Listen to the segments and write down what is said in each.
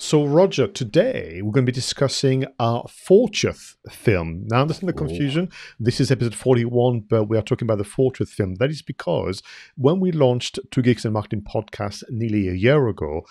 So, Roger, today we're going to be discussing our 40th film. Now, there's no confusion. This is episode 41, but we are talking about the 40th film. That is because when we launched Two Geeks and Marketing podcast nearly a year ago,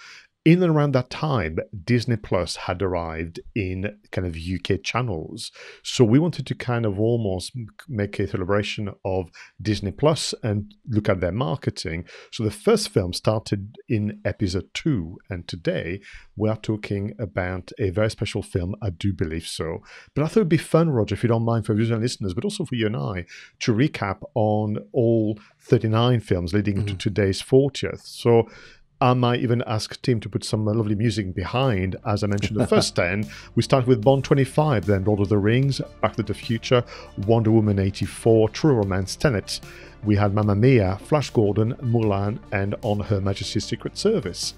in and around that time, Disney Plus had arrived in kind of UK channels. So we wanted to kind of almost make a celebration of Disney Plus and look at their marketing. So the first film started in episode 2. And today we are talking about a very special film, I do believe so. But I thought it'd be fun, Roger, if you don't mind, for viewers and listeners, but also for you and I, to recap on all 39 films leading to today's 40th. So I might even ask Tim to put some lovely music behind. As I mentioned, the first 10, we start with Bond 25, then Lord of the Rings, Back to the Future, Wonder Woman 84, True Romance, Tenet. We had Mamma Mia, Flash Gordon, Mulan, and On Her Majesty's Secret Service.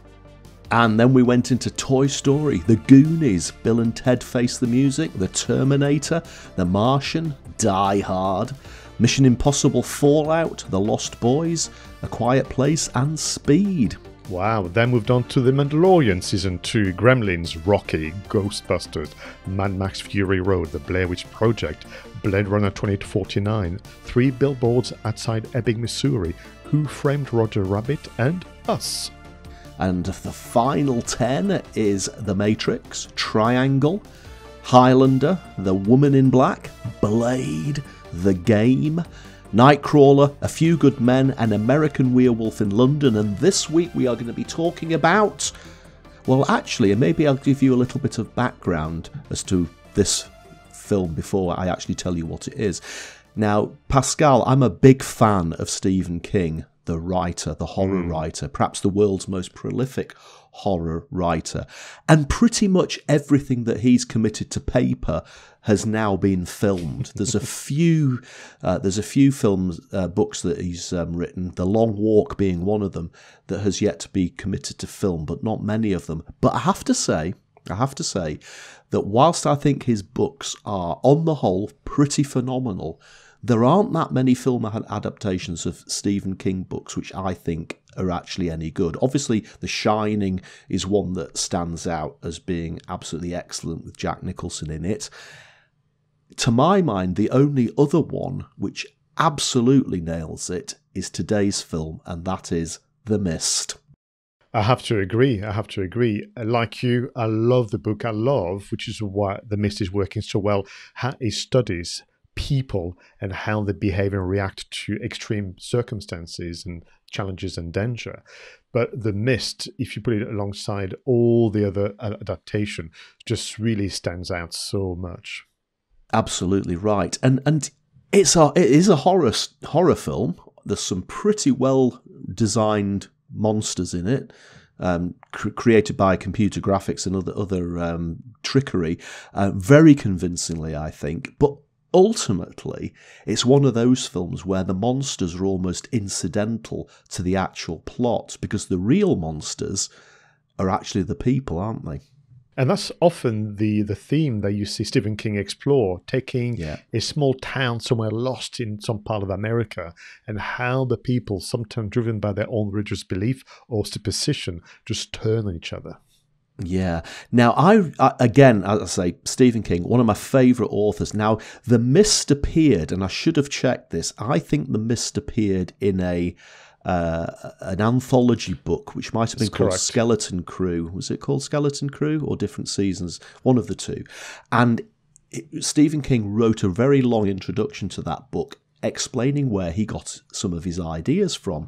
And then we went into Toy Story, The Goonies, Bill and Ted Face the Music, The Terminator, The Martian, Die Hard, Mission Impossible Fallout, The Lost Boys, A Quiet Place, and Speed. Wow, then moved on to The Mandalorian Season 2, Gremlins, Rocky, Ghostbusters, Mad Max Fury Road, The Blair Witch Project, Blade Runner 2049, Three Billboards Outside Ebbing, Missouri, Who Framed Roger Rabbit, and Us. And the final 10 is The Matrix, Triangle, Highlander, The Woman in Black, Blade, The Game, Nightcrawler, A Few Good Men, and American Werewolf in London. And this week we are going to be talking about, well, actually, and maybe I'll give you a little bit of background as to this film before I actually tell you what it is. Now, Pascal, I'm a big fan of Stephen King, the writer, the horror writer, perhaps the world's most prolific horror writer. And pretty much everything that he's committed to paper has now been filmed. There's a few films, books that he's written, The Long Walk being one of them, that has yet to be committed to film, but not many of them. But I have to say that whilst I think his books are, on the whole, pretty phenomenal, there aren't that many film adaptations of Stephen King books which I think are actually any good. Obviously, The Shining is one that stands out as being absolutely excellent with Jack Nicholson in it. To my mind, the only other one which absolutely nails it is today's film, and that is The Mist. I have to agree. Like you, I love the book. I love, which is why The Mist is working so well, how it studies people and how they behave and react to extreme circumstances and challenges and danger. But The Mist, if you put it alongside all the other adaptation, just really stands out so much. Absolutely right, and it is a horror film. There's some pretty well designed monsters in it, created by computer graphics and other trickery, very convincingly, I think. But ultimately, it's one of those films where the monsters are almost incidental to the actual plot, because the real monsters are actually the people, aren't they? And that's often the theme that you see Stephen King explore, taking a small town somewhere lost in some part of America, and how the people, sometimes driven by their own religious belief or superstition, just turn on each other. Yeah. Now, I again, as I say, Stephen King, one of my favourite authors. Now, The Mist appeared, and I should have checked this, I think The Mist appeared in an anthology book, which might have been called Skeleton Crew. Was it called Skeleton Crew or Different Seasons? One of the two. And Stephen King wrote a very long introduction to that book, explaining where he got some of his ideas from.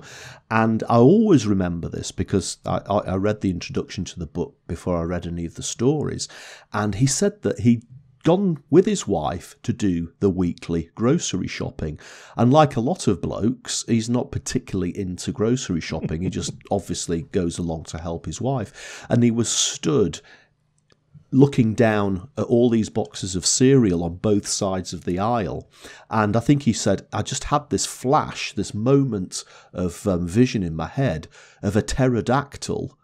And I always remember this because I read the introduction to the book before I read any of the stories. And he said that he'd gone with his wife to do the weekly grocery shopping. And like a lot of blokes, he's not particularly into grocery shopping. He just obviously goes along to help his wife. And he was stood looking down at all these boxes of cereal on both sides of the aisle. And I think he said, I just had this flash, this moment of vision in my head of a pterodactyl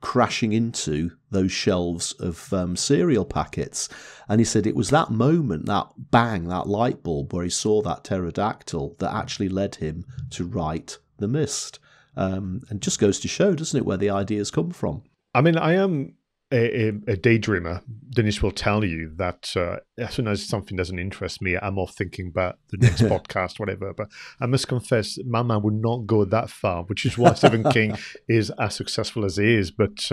crashing into those shelves of cereal packets. And he said it was that moment, that bang, that light bulb where he saw that pterodactyl that actually led him to write The Mist. And just goes to show, doesn't it, where the ideas come from. I mean, I am a daydreamer, Dennis will tell you that as soon as something doesn't interest me, I'm off thinking about the next podcast, whatever. But I must confess, my mind would not go that far, which is why Stephen King is as successful as he is. But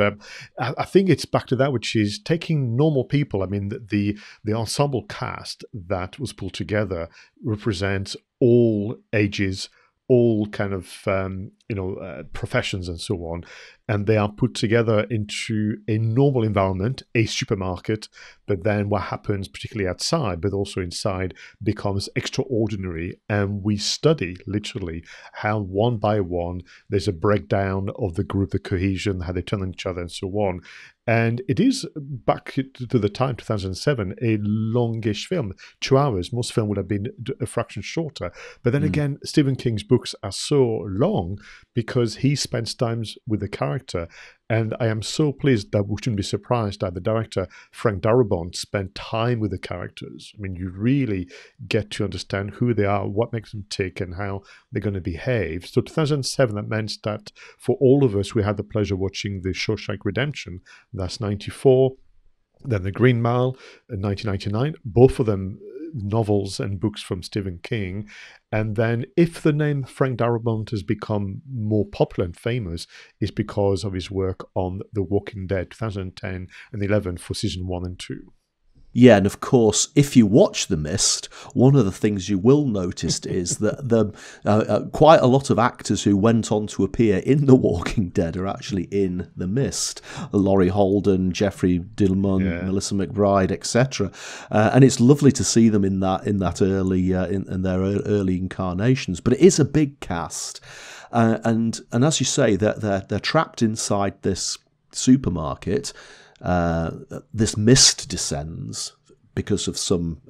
I think it's back to that, which is taking normal people. I mean, the ensemble cast that was pulled together represents all ages, all kind of professions and so on, and they are put together into a normal environment, a supermarket. But then what happens, particularly outside, but also inside, becomes extraordinary. And we study literally how one by one there's a breakdown of the group, the cohesion, how they turn on each other, and so on. And it is, back to the time, 2007, a longish film, 2 hours. Most film would have been a fraction shorter. But then again, Stephen King's books are so long because he spends times with the character. And I am so pleased that we shouldn't be surprised that the director, Frank Darabont, spent time with the characters. I mean, you really get to understand who they are, what makes them tick, and how they're going to behave. So 2007, that meant that for all of us, we had the pleasure of watching The Shawshank Redemption. That's 94. Then The Green Mile in 1999. Both of them novels and books from Stephen King. And then if the name Frank Darabont has become more popular and famous, is because of his work on The Walking Dead 2010 and 11 for season 1 and 2. Yeah, and of course, if you watch The Mist, one of the things you will notice is that quite a lot of actors who went on to appear in The Walking Dead are actually in The Mist. Laurie Holden, Jeffrey Dillman, Melissa McBride, etc. And it's lovely to see them in that early in their early incarnations. But it is a big cast, and as you say, that they're trapped inside this supermarket. This mist descends because of some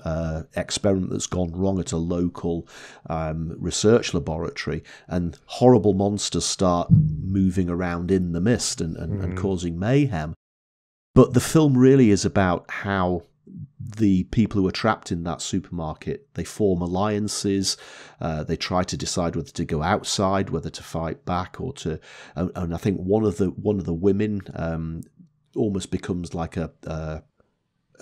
experiment that's gone wrong at a local research laboratory, and horrible monsters start moving around in the mist and causing mayhem. But the film really is about how the people who are trapped in that supermarket, they form alliances. They try to decide whether to go outside, whether to fight back, or to. And I think one of the women almost becomes like a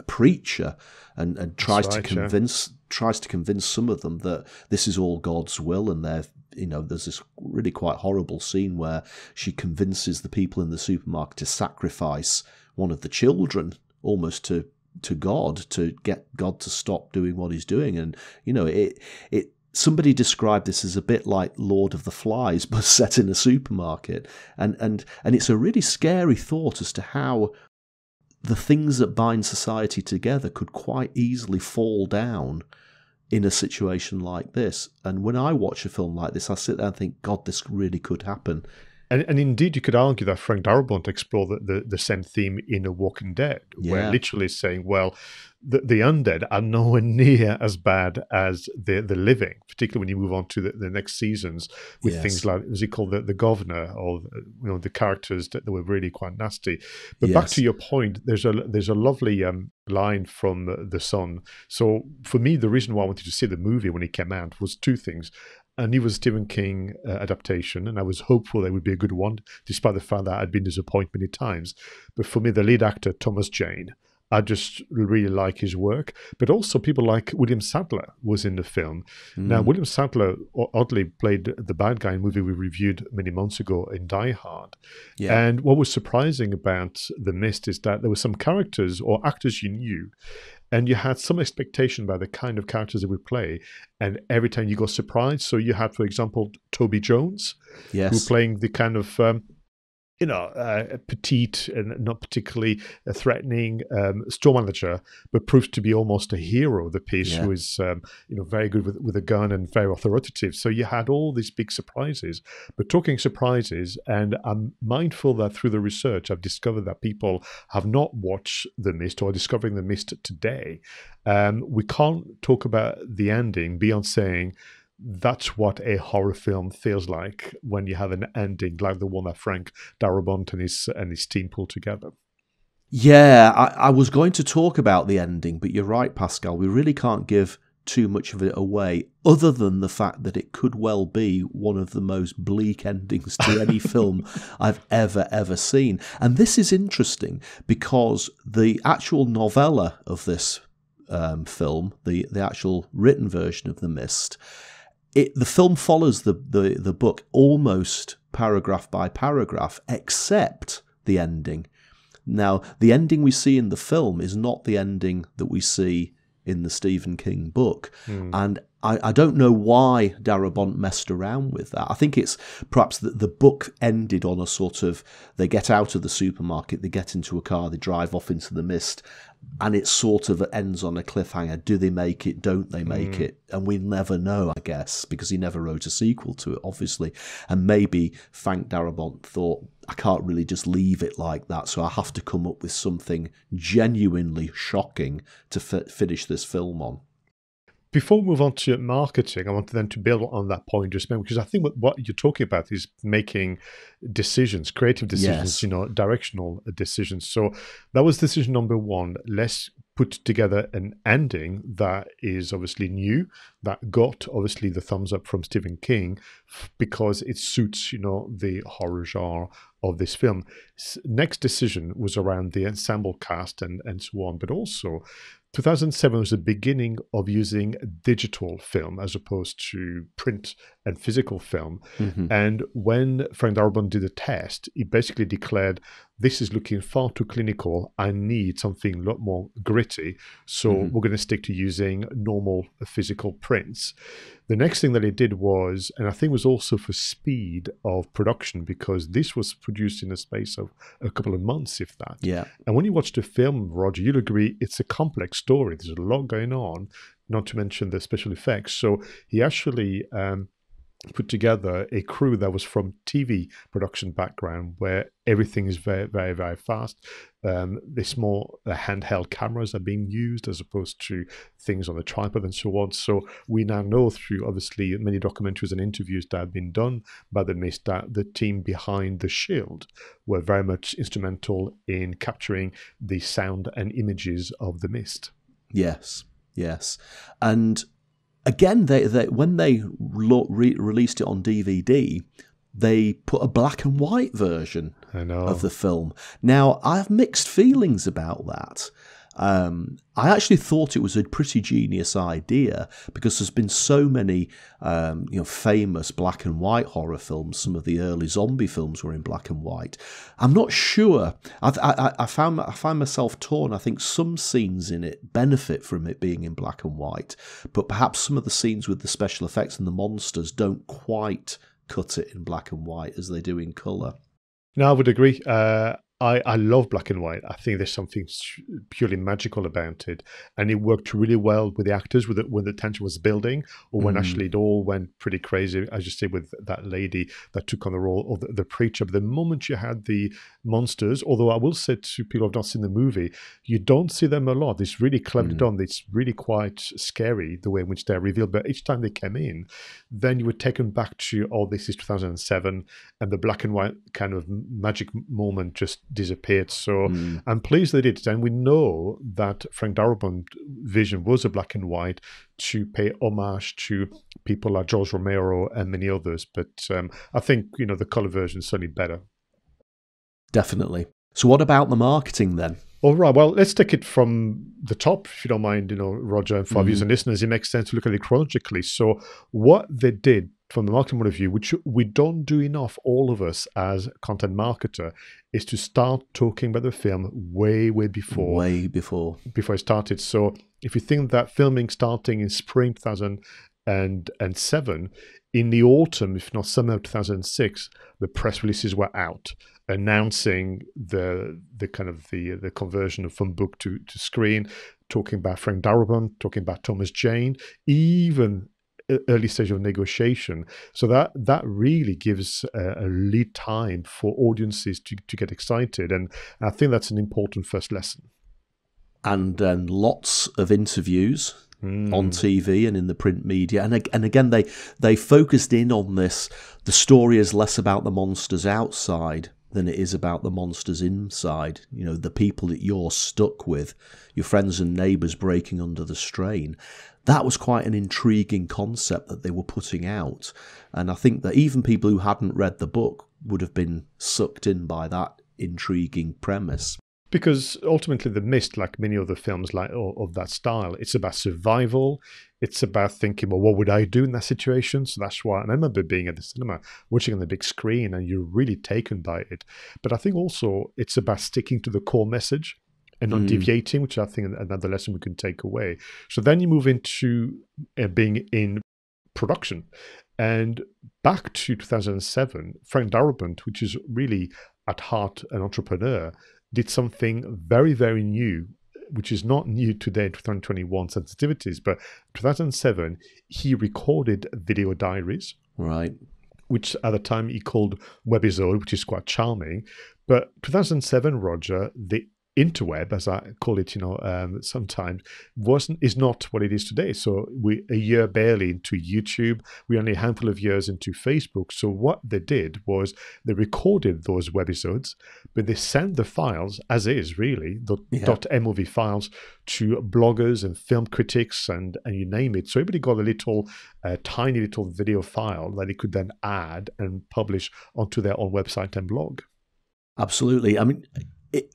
preacher and tries to convince some of them that this is all God's will, and there's this really quite horrible scene where she convinces the people in the supermarket to sacrifice one of the children almost to God, to get God to stop doing what he's doing. And it somebody described this as a bit like Lord of the Flies, but set in a supermarket. And it's a really scary thought as to how the things that bind society together could quite easily fall down in a situation like this. And when I watch a film like this, I sit there and think, God, this really could happen. And indeed, you could argue that Frank Darabont explored the same theme in A Walking Dead, where literally saying, well, the undead are nowhere near as bad as the living, particularly when you move on to the next seasons with things like, as he called the governor, or the characters that were really quite nasty. But back to your point, there's a lovely line from The Son. So for me, the reason why I wanted to see the movie when it came out was two things. I knew it was a Stephen King adaptation, and I was hopeful that it would be a good one, despite the fact that I'd been disappointed many times. But for me, the lead actor, Thomas Jane, I just really like his work. But also people like William Sadler was in the film. Now, William Sadler oddly played the bad guy in a movie we reviewed many months ago in Die Hard. Yeah. And what was surprising about The Mist is that there were some characters or actors you knew, and you had some expectation about the kind of characters they would play, and every time you got surprised. So you had, for example, Toby Jones, who playing the kind of petite and not particularly threatening store manager, but proved to be almost a hero of the piece, who is very good with a gun and very authoritative. So you had all these big surprises. But talking surprises, and I'm mindful that through the research I've discovered that people have not watched The Mist or are discovering The Mist today. We can't talk about the ending beyond saying that's what a horror film feels like when you have an ending like the one that Frank Darabont and his team pulled together. Yeah, I was going to talk about the ending, but you're right, Pascal. We really can't give too much of it away, other than the fact that it could well be one of the most bleak endings to any film I've ever seen. And this is interesting because the actual novella of this film, the actual written version of The Mist, the film follows the book almost paragraph by paragraph, except the ending. Now, the ending we see in the film is not the ending that we see in the Stephen King book. And I don't know why Darabont messed around with that. I think it's perhaps that the book ended on a sort of, they get out of the supermarket, they get into a car, they drive off into the mist, and it sort of ends on a cliffhanger. Do they make it? Don't they make it? And we never know, I guess, because he never wrote a sequel to it, obviously. And maybe Frank Darabont thought, I can't really just leave it like that, so I have to come up with something genuinely shocking to finish this film on. Before we move on to marketing, I want then to build on that point just now, because I think what you're talking about is making decisions, creative decisions, Yes. Directional decisions. So that was decision number one. Let's put together an ending that is obviously new, that got obviously the thumbs up from Stephen King because it suits, the horror genre of this film. Next decision was around the ensemble cast and so on, but also 2007 was the beginning of using digital film as opposed to print and physical film. And when Frank Darabont did a test, he basically declared, this is looking far too clinical. I need something a lot more gritty. So we're going to stick to using normal physical prints. The next thing that he did was, and I think was also for speed of production, because this was produced in a space of a couple of months, if that. Yeah. And when you watch the film, Roger, you'll agree it's a complex story. There's a lot going on, not to mention the special effects. So he actually put together a crew that was from TV production background, where everything is very, very, very fast. This more handheld cameras are being used as opposed to things on the tripod and so on. So we now know through obviously many documentaries and interviews that have been done by The Mist that the team behind The Shield were very much instrumental in capturing the sound and images of The Mist. Yes. And again, they when they released it on DVD, they put a black and white version of the film. Now, I have mixed feelings about that. I actually thought it was a pretty genius idea because there's been so many famous black and white horror films. Some of the early zombie films were in black and white. I'm not sure. I find myself torn. I think some scenes in it benefit from it being in black and white, but perhaps some of the scenes with the special effects and the monsters don't quite cut it in black and white as they do in colour. No, I would agree. I love black and white. I think there's something purely magical about it. And it worked really well with the actors when the tension was building, or when actually it all went pretty crazy, as you say, with that lady that took on the role of the preacher. But the moment you had the monsters, although I will say to people who have not seen the movie, you don't see them a lot. It's really cleverly done. It's really quite scary the way in which they're revealed. But each time they came in, then you were taken back to, this is 2007, and the black and white kind of magic moment just disappeared. So I'm pleased they did it. And we know that Frank Darabont's vision was a black and white to pay homage to people like George Romero and many others. But I think, the color version is certainly better. Definitely. So what about the marketing then? All right. Well, let's take it from the top, if you don't mind, Roger, and for our viewers and listeners, it makes sense to look at it chronologically. So what they did from the marketing point of view, which we don't do enough, all of us as content marketer, is to start talking about the film way before it started. So if you think that filming starting in spring 2007, in the autumn, if not summer of 2006, the press releases were out announcing the conversion from book to screen, talking about Frank Darabont, talking about Thomas Jane, even early stage of negotiation. So that really gives a lead time for audiences to get excited. And I think that's an important first lesson. And lots of interviews on TV and in the print media. And again, they focused in on this. The story is less about the monsters outside than it is about the monsters inside. The people that you're stuck with, your friends and neighbours breaking under the strain. that was quite an intriguing concept that they were putting out. And I think that even people who hadn't read the book would have been sucked in by that intriguing premise. Because ultimately, The Mist, like many other films of that style, it's about survival. It's about thinking, well, what would I do in that situation? So that's why I remember being at the cinema, watching on the big screen, and you're really taken by it. But I think also it's about sticking to the core message and not deviating, which I think another lesson we can take away. So then you move into being in production. And back to 2007, Frank Darabont, which is really at heart an entrepreneur, did something very, very new, which is not new today in 2021 sensitivities, but 2007, he recorded video diaries. Right. Which at the time he called webisode, which is quite charming. But 2007, Roger, the interweb, as I call it, sometimes is not what it is today. So we're a year barely into YouTube. We're only a handful of years into Facebook. So what they did was they recorded those webisodes, but they sent the files as is, really, the .mov files, to bloggers and film critics and you name it. So everybody got a little, tiny little video file that they could then add and publish onto their own website and blog. Absolutely. I mean,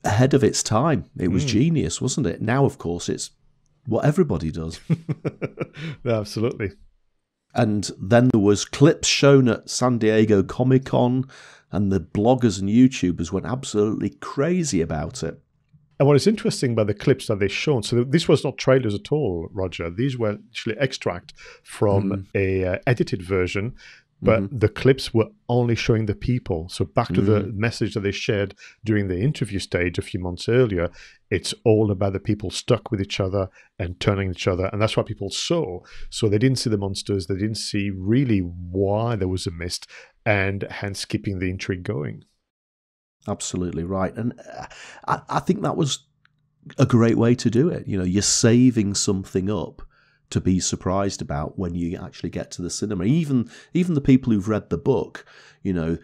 ahead of its time. It was genius, wasn't it? Now, of course, it's what everybody does. Absolutely. And then there was clips shown at San Diego Comic-Con, and the bloggers and YouTubers went absolutely crazy about it. And what is interesting about the clips that they shown, so this was not trailers at all, Roger. These were actually extract from a edited version, but the clips were only showing the people. So back to the message that they shared during the interview stage a few months earlier, it's all about the people stuck with each other and turning each other. And that's what people saw. So they didn't see the monsters. They didn't see really why there was a mist, and hence keeping the intrigue going. Absolutely right. And I think that was a great way to do it. You're saving something up to be surprised about when you actually get to the cinema. Even the people who've read the book, and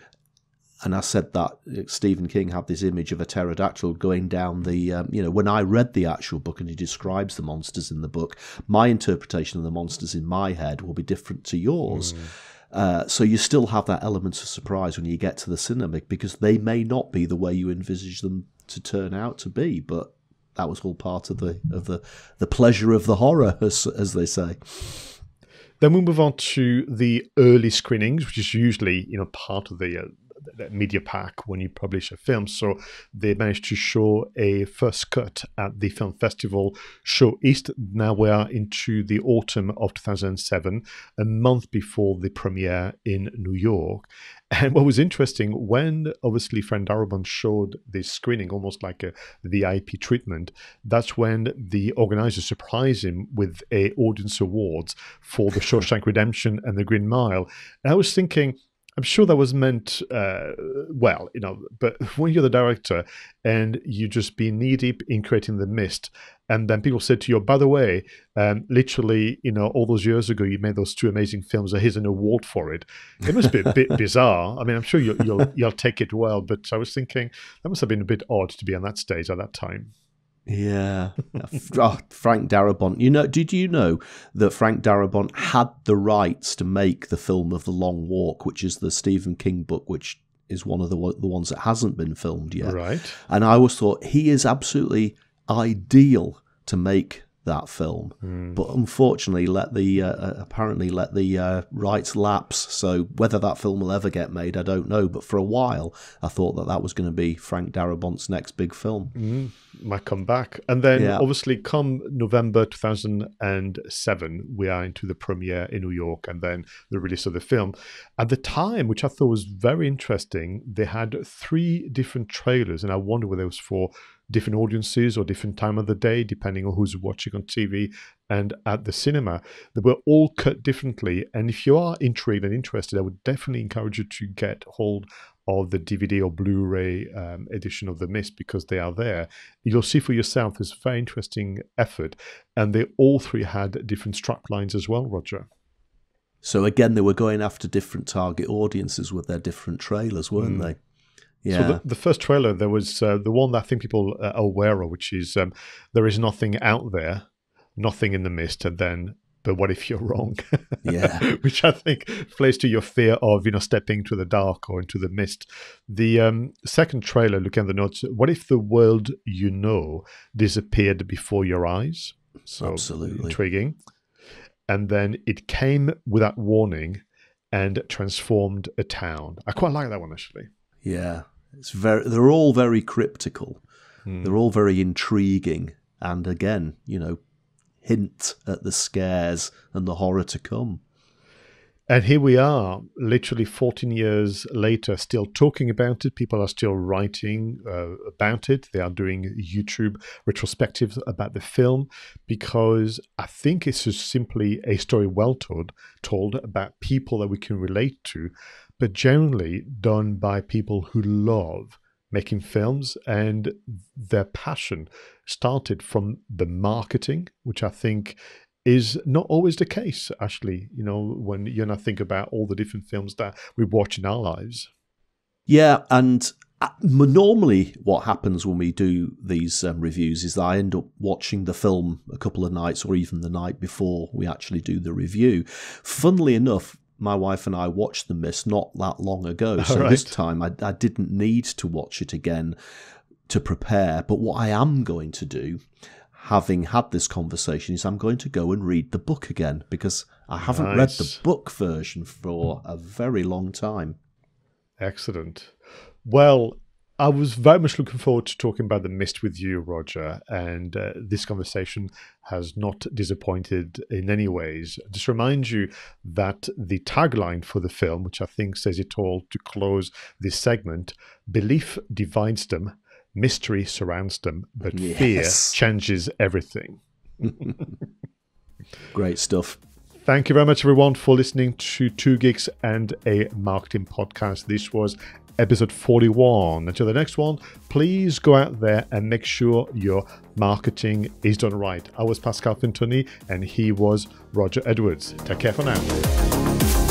I said that Stephen King had this image of a pterodactyl going down the, when I read the actual book and he describes the monsters in the book, my interpretation of the monsters in my head will be different to yours. So you still have that element of surprise when you get to the cinema, because they may not be the way you envisage them to turn out to be, but that was all part of the pleasure of the horror, as they say. Then we move on to the early screenings, which is usually part of the media pack when you publish a film. So they managed to show a first cut at the film festival Show East. Now we are into the autumn of 2007, a month before the premiere in New York. And what was interesting, when obviously Frank Darabont showed this screening, almost like a VIP treatment, that's when the organizers surprised him with a audience awards for The Shawshank Redemption and The Green Mile. And I was thinking, I'm sure that was meant well, but when you're the director and you just be knee-deep in creating The Mist, and then people said to you, by the way, literally, all those years ago, you made those two amazing films, and here's an award for it. It must be a bit bizarre. I mean, I'm sure you'll take it well, but I was thinking that must have been a bit odd to be on that stage at that time. Yeah. Frank Darabont. Did you know that Frank Darabont had the rights to make the film of The Long Walk, which is the Stephen King book, which is one of the ones that hasn't been filmed yet? Right. And I always thought he is absolutely ideal to make that film, but unfortunately apparently let the rights lapse. So whether that film will ever get made, I don't know. But for a while, I thought that was going to be Frank Darabont's next big film. Might come back. And then obviously come November 2007, we are into the premiere in New York and then the release of the film. At the time, which I thought was very interesting, they had 3 different trailers, and I wonder whether it was for different audiences or different time of the day, depending on who's watching on TV and at the cinema. They were all cut differently. And if you are intrigued and interested, I would definitely encourage you to get hold of the DVD or Blu-ray edition of The Mist, because they are there. You'll see for yourself there's a very interesting effort. And they all 3 had different strap lines as well, Roger. So again, they were going after different target audiences with their different trailers, weren't they? Yeah. So the first trailer, there was the one that I think people are aware of, which is There Is Nothing Out There, Nothing in the Mist, and then but what if you're wrong? Yeah. Which I think plays to your fear of, stepping into the dark or into the mist. The second trailer, looking at the notes, what if the world disappeared before your eyes? So Absolutely. intriguing. And then it came without warning and transformed a town. I quite like that one, actually. Yeah. They're all very cryptical. They're all very intriguing. And again, hint at the scares and the horror to come. And here we are, literally 14 years later, still talking about it. People are still writing about it. They are doing YouTube retrospectives about the film, because I think it's just simply a story well told about people that we can relate to, but generally done by people who love making films, and their passion started from the marketing, which I think is not always the case, actually, when you and I think about all the different films that we watch in our lives. Yeah, and normally what happens when we do these reviews is that I end up watching the film a couple of nights or even the night before we actually do the review. Funnily enough, my wife and I watched The Mist not that long ago, so Right. This time I didn't need to watch it again to prepare. But what I am going to do, having had this conversation, is I'm going to go and read the book again, because I haven't read the book version for a very long time. Excellent. Well, I was very much looking forward to talking about The Mist with you, Roger, and this conversation has not disappointed in any ways. Just remind you that the tagline for the film, which I think says it all to close this segment, belief divides them, mystery surrounds them, but fear changes everything. Great stuff. Thank you very much, everyone, for listening to Two Geeks and a Marketing Podcast. This was episode 41. Until the next one, please go out there and make sure your marketing is done right. I was Pascal Fintoni, and he was Roger Edwards. Take care for now.